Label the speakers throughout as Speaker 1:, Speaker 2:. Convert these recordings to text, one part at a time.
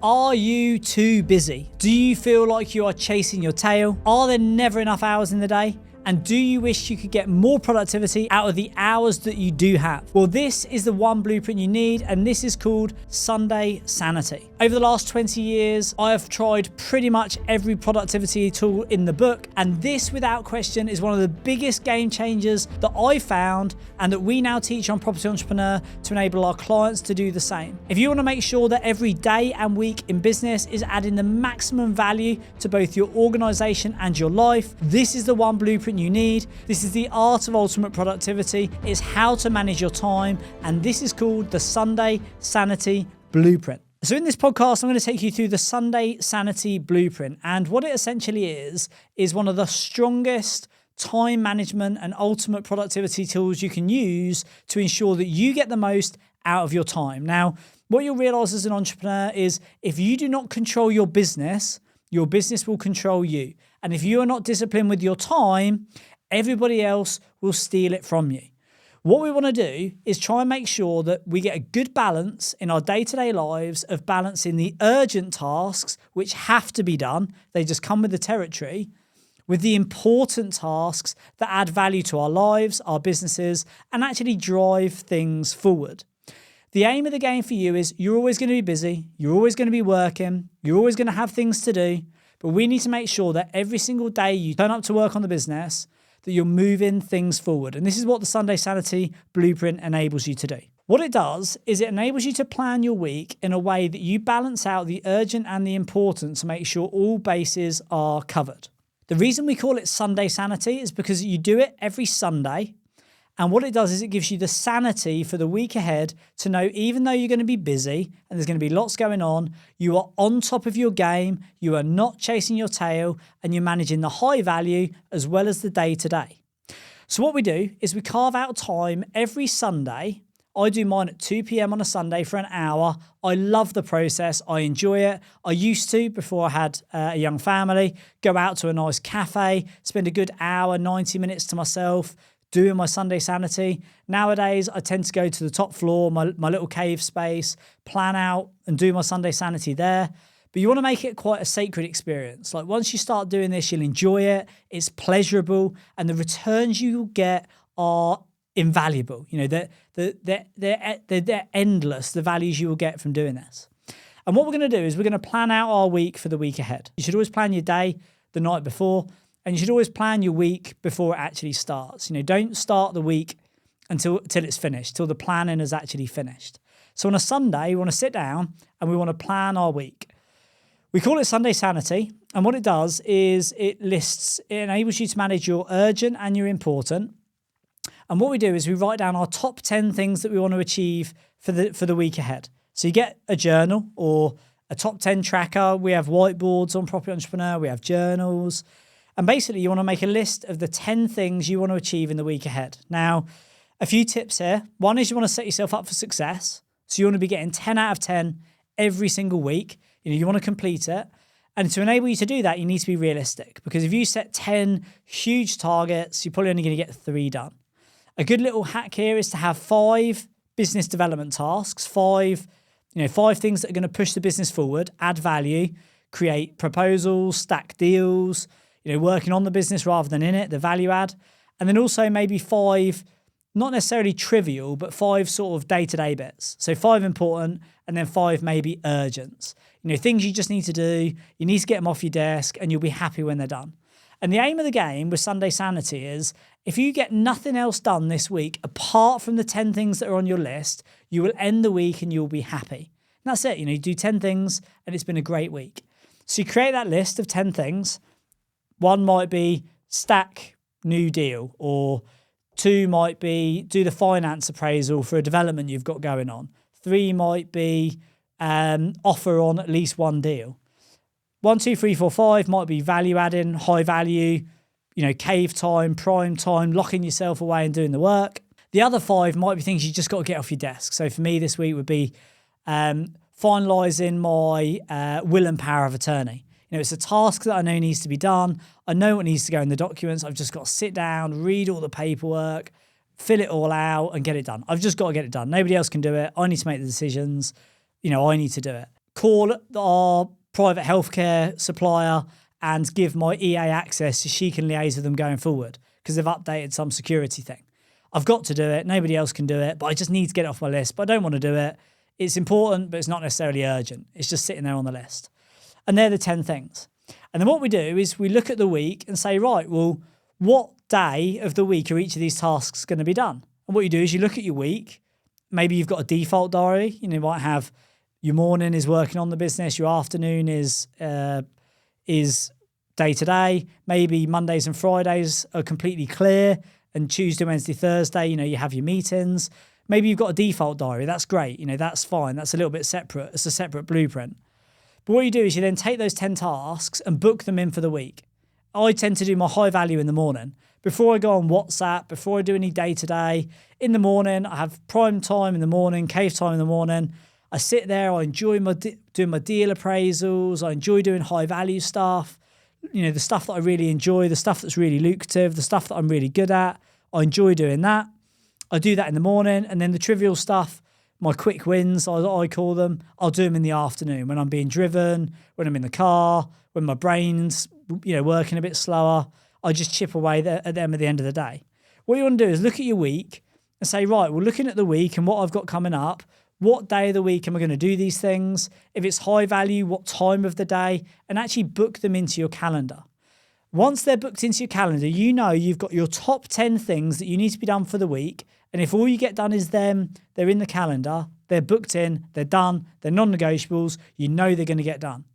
Speaker 1: Are you too busy? Do you feel like you are chasing your tail? Are there never enough hours in the day? And do you wish you could get more productivity out of the hours that you do have? Well, this is the one blueprint you need, and this is called Sunday Sanity. Over the last 20 years, I have tried pretty much every productivity tool in the book, and this, without question, is one of the biggest game changers that I found and that we now teach on Property Entrepreneur to enable our clients to do the same. If you want to make sure that every day and week in business is adding the maximum value to both your organization and your life, this is the one blueprint you need. This is the art of ultimate productivity. It's how to manage your time, and this is called the Sunday Sanity Blueprint. So in this podcast, I'm going to take you through the Sunday Sanity Blueprint, and what it essentially is one of the strongest time management and ultimate productivity tools you can use to ensure that you get the most out of your time. Now, what you'll realize as an entrepreneur is if you do not control your business will control you. And if you are not disciplined with your time, everybody else will steal it from you. What we want to do is try and make sure that we get a good balance in our day-to-day lives of balancing the urgent tasks, which have to be done, they just come with the territory, with the important tasks that add value to our lives, our businesses, and actually drive things forward. The aim of the game for you is you're always going to be busy, you're always going to be working, you're always going to have things to do, but we need to make sure that every single day you turn up to work on the business, that you're moving things forward. And this is what the Sunday Sanity Blueprint enables you to do. What it does is it enables you to plan your week in a way that you balance out the urgent and the important to make sure all bases are covered. The reason we call it Sunday Sanity is because you do it every Sunday. And what it does is it gives you the sanity for the week ahead to know even though you're going to be busy and there's going to be lots going on, you are on top of your game, you are not chasing your tail, and you're managing the high value as well as the day to day. So what we do is we carve out time every Sunday. I do mine at 2 p.m. on a Sunday for an hour. I love the process. I enjoy it. I used to, before I had a young family, go out to a nice cafe, spend a good hour, 90 minutes to myself, doing my Sunday Sanity. Nowadays, I tend to go to the top floor, my little cave space, plan out and do my Sunday Sanity there. But you want to make it quite a sacred experience. Like once you start doing this, you'll enjoy it. It's pleasurable, and the returns you will get are invaluable. You know, they're endless, the values you will get from doing this. And what we're going to do is we're going to plan out our week for the week ahead. You should always plan your day the night before. And you should always plan your week before it actually starts. You know, don't start the week till it's finished, till the planning is actually finished. So on a Sunday, we want to sit down and we want to plan our week. We call it Sunday Sanity. And what it does is it enables you to manage your urgent and your important. And what we do is we write down our top 10 things that we want to achieve for the week ahead. So you get a journal or a top 10 tracker. We have whiteboards on Property Entrepreneur. We have journals. And basically, you want to make a list of the 10 things you want to achieve in the week ahead. Now, a few tips here. One is you want to set yourself up for success. So you want to be getting 10 out of 10 every single week. You want to complete it. And to enable you to do that, you need to be realistic. Because if you set 10 huge targets, you're probably only going to get 3 done. A good little hack here is to have 5 business development tasks, 5 things that are going to push the business forward, add value, create proposals, stack deals, working on the business rather than in it, the value add. And then also maybe 5, not necessarily trivial, but 5 sort of day-to-day bits. So 5 important and then 5 maybe urgents. Things you just need to do, you need to get them off your desk and you'll be happy when they're done. And the aim of the game with Sunday Sanity is if you get nothing else done this week, apart from the 10 things that are on your list, you will end the week and you'll be happy. And that's it. You do 10 things and it's been a great week. So you create that list of 10 things. 1 might be stack new deal, or 2 might be do the finance appraisal for a development you've got going on. 3 might be offer on at least 1 deal. 1, 2, 3, 4, 5 might be value adding, high value, cave time, prime time, locking yourself away and doing the work. The other 5 might be things you just got to get off your desk. So for me this week would be finalising my will and power of attorney. It's a task that I know needs to be done. I know what needs to go in the documents. I've just got to sit down, read all the paperwork, fill it all out and get it done. I've just got to get it done. Nobody else can do it. I need to make the decisions. I need to do it. call our private healthcare supplier and give my EA access so she can liaise with them going forward because they've updated some security thing. I've got to do it. Nobody else can do it, but I just need to get it off my list. But I don't want to do it. It's important, but it's not necessarily urgent. It's just sitting there on the list. And they're the 10 things. And then what we do is we look at the week and say, right, well, what day of the week are each of these tasks going to be done? And what you do is you look at your week. Maybe you've got a default diary. You might have your morning is working on the business. Your afternoon is day to day. Maybe Mondays and Fridays are completely clear. And Tuesday, Wednesday, Thursday, you have your meetings. Maybe you've got a default diary. That's great. That's fine. That's a little bit separate. It's a separate blueprint. But what you do is you then take those 10 tasks and book them in for the week. I tend to do my high value in the morning. Before I go on WhatsApp, before I do any day-to-day, in the morning, I have prime time in the morning, cave time in the morning. I sit there, I enjoy doing my deal appraisals. I enjoy doing high value stuff. The stuff that I really enjoy, the stuff that's really lucrative, the stuff that I'm really good at. I enjoy doing that. I do that in the morning, and then the trivial stuff, my quick wins, I call them, I'll do them in the afternoon when I'm being driven, when I'm in the car, when my brain's working a bit slower. I just chip away at them at the end of the day. What you want to do is look at your week and say, right, well, looking at the week and what I've got coming up, what day of the week am I going to do these things? If it's high value, what time of the day? And actually book them into your calendar. Once they're booked into your calendar, you've got your top 10 things that you need to be done for the week. And if all you get done is them, they're in the calendar, they're booked in, they're done, they're non-negotiables, they're going to get done.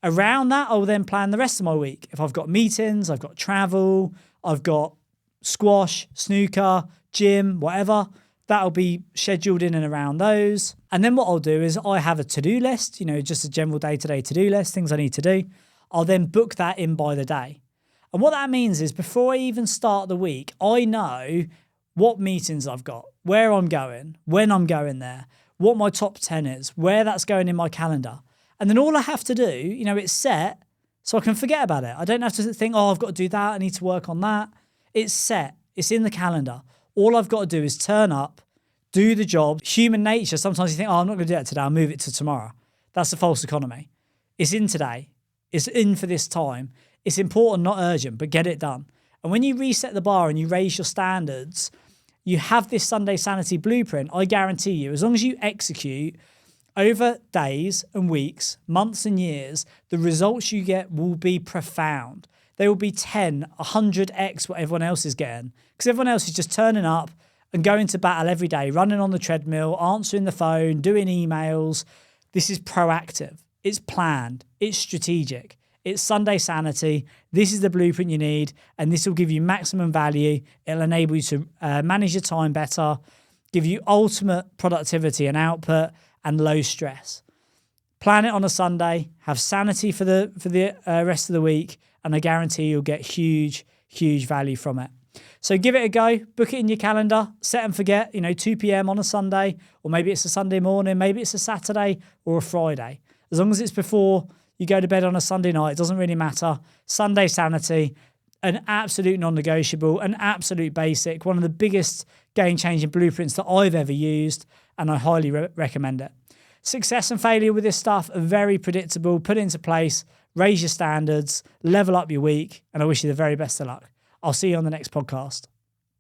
Speaker 1: Around that, I'll then plan the rest of my week. If I've got meetings, I've got travel, I've got squash, snooker, gym, whatever, that'll be scheduled in and around those. And then what I'll do is I have a to-do list, just a general day-to-day to-do list, things I need to do. I'll then book that in by the day. And what that means is before I even start the week, I know what meetings I've got, where I'm going, when I'm going there, what my top 10 is, where that's going in my calendar. And then all I have to do, it's set so I can forget about it. I don't have to think, I've got to do that. I need to work on that. It's set. It's in the calendar. All I've got to do is turn up, do the job. Human nature, sometimes you think, I'm not going to do that today. I'll move it to tomorrow. That's a false economy. It's in today. It's in for this time. It's important, not urgent, but get it done. And when you reset the bar and you raise your standards, you have this Sunday Sanity Blueprint. I guarantee you, as long as you execute over days and weeks, months and years, the results you get will be profound. They will be 10, 100x what everyone else is getting. Because everyone else is just turning up and going to battle every day, running on the treadmill, answering the phone, doing emails. This is proactive. It's planned. It's strategic. It's Sunday Sanity. This is the blueprint you need, and this will give you maximum value. It'll enable you to manage your time better, give you ultimate productivity and output, and low stress. Plan it on a Sunday, have sanity for the rest of the week, and I guarantee you'll get huge, huge value from it. So give it a go, book it in your calendar, set and forget, 2 p.m. on a Sunday, or maybe it's a Sunday morning, maybe it's a Saturday or a Friday. As long as it's before you go to bed on a Sunday night, it doesn't really matter. Sunday Sanity, an absolute non-negotiable, an absolute basic, one of the biggest game-changing blueprints that I've ever used, and I highly recommend it. Success and failure with this stuff are very predictable. Put it into place, raise your standards, level up your week, and I wish you the very best of luck. I'll see you on the next podcast.